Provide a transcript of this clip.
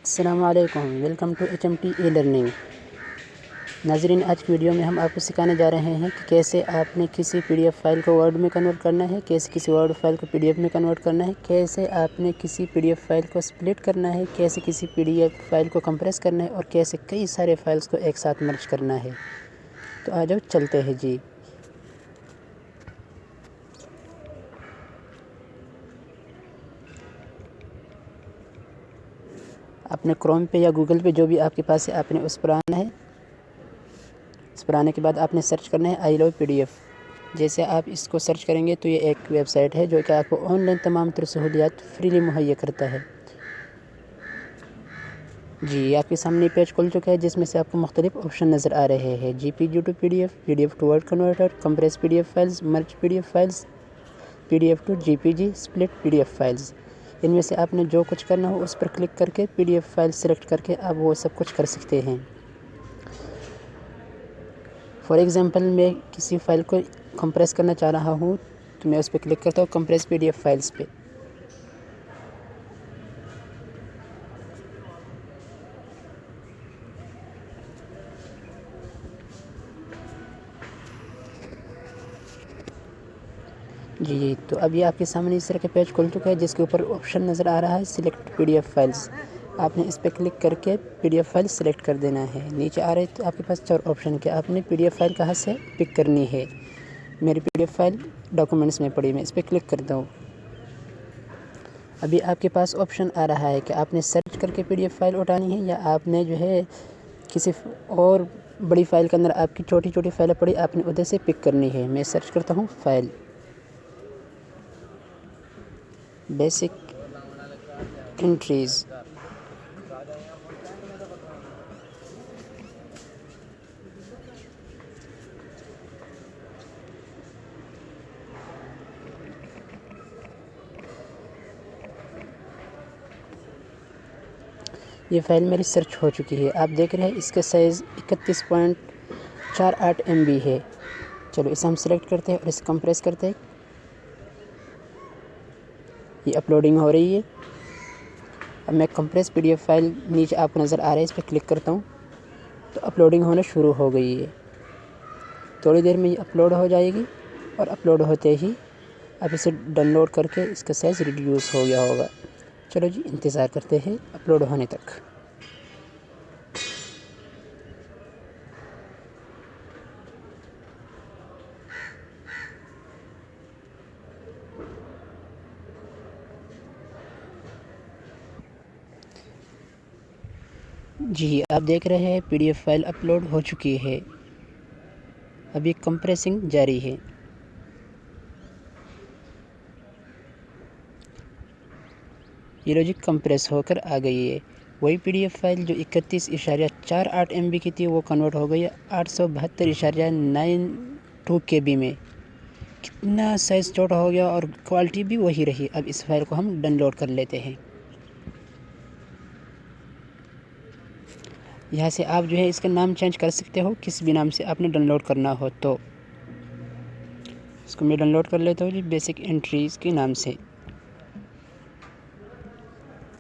السلام علیکم، welcome to HMT e learning. ناظرین، آج کی ویڈیو میں ہم آپ کو سکھانے جا رہے ہیں کہ کیسے آپ نے کسی PDF فائل کو ورڈ میں کنورٹ کرنا ہے، کیسے کسی ورڈ فائل کو PDF میں کنورٹ کرنا ہے، کیسے آپ نے کسی PDF فائل کو سپلٹ کرنا ہے، کیسے کسی PDF فائل کو کمپریس کرنا ہے، اور کیسے کئی سارے فائلز کو ایک ساتھ مرج کرنا ہے۔ تو آ جاؤ چلتے ہیں جی۔ اپنے کروم پہ یا گوگل پہ جو بھی آپ کے پاس ہے، آپ نے اس پر آنا ہے۔ اس پر آنے کے بعد آپ نے سرچ کرنا ہے I love PDF۔ جیسے آپ اس کو سرچ کریں گے تو یہ ایک ویب سائٹ ہے جو کہ آپ کو آن لائن تمام تر سہولیات فریلی مہیا کرتا ہے۔ جی، آپ کے سامنے پیج کھل چکا ہے جس میں سے آپ کو مختلف آپشن نظر آ رہے ہیں: GPG to PDF، PDF to word converter, compress PDF files, merge PDF files, PDF to GPG، split PDF files. ان میں سے آپ نے جو کچھ کرنا ہو اس پر کلک کر کے PDF فائل سلیکٹ کر کے آپ وہ سب کچھ کر سکتے ہیں۔ فار ایگزامپل، میں کسی فائل کو کمپریس کرنا چاہ رہا ہوں تو میں اس پہ کلک کرتا ہوں، کمپریس PDF فائلز پہ۔ جی، تو ابھی آپ کے سامنے اس طرح کا پیج کھل چکا ہے جس کے اوپر آپشن نظر آ رہا ہے سلیکٹ PDF فائلز۔ آپ نے اس پہ کلک کر کے PDF فائل سلیکٹ کر دینا ہے۔ نیچے آ رہے تو آپ کے پاس 4 آپشن کہ آپ نے PDF فائل کہاں سے پک کرنی ہے۔ میری PDF فائل ڈاکومنٹس میں پڑی، میں اس پہ کلک کرتا ہوں۔ ابھی آپ کے پاس آپشن آ رہا ہے کہ آپ نے سرچ کر کے PDF فائل اٹھانی ہے یا آپ نے جو ہے کسی اور بڑی فائل کے اندر آپ کی چھوٹی چھوٹی فائلیں پڑی، آپ نے ادھر سے پک کرنی ہے۔ میں سرچ کرتا ہوں فائل بیسک انٹریز۔ یہ فائل میری سرچ ہو چکی ہے، آپ دیکھ رہے ہیں اس کا سائز 31.48 MB ہے۔ چلو اسے ہم سلیکٹ کرتے ہیں اور اسے کمپریس کرتے ہیں۔ یہ اپلوڈنگ ہو رہی ہے۔ اب میں کمپریس PDF فائل نیچے آپ کو نظر آ رہا ہے، اس پہ کلک کرتا ہوں تو اپلوڈنگ ہونا شروع ہو گئی ہے۔ تھوڑی دیر میں یہ اپلوڈ ہو جائے گی اور اپلوڈ ہوتے ہی آپ اسے ڈاؤن لوڈ کر کے اس کا سائز ریڈیوس ہو گیا ہوگا۔ چلو جی، انتظار کرتے ہیں اپلوڈ ہونے تک۔ جی، آپ دیکھ رہے ہیں PDF فائل اپلوڈ ہو چکی ہے، ابھی کمپریسنگ جاری ہے۔ یہ لوجک کمپریس ہو کر آ گئی ہے۔ وہی PDF فائل جو 31.48 MB کی تھی وہ کنورٹ ہو گئی ہے 872.92 KB میں۔ کتنا سائز چھوٹا ہو گیا اور کوالٹی بھی وہی رہی۔ اب اس فائل کو ہم ڈاؤن لوڈ کر لیتے ہیں۔ یہاں سے آپ جو ہے اس کا نام چینج کر سکتے ہو، کس بھی نام سے آپ نے ڈاؤن لوڈ کرنا ہو تو۔ اس کو میں ڈاؤن لوڈ کر لیتا ہوں جی بیسک انٹریز کے نام سے۔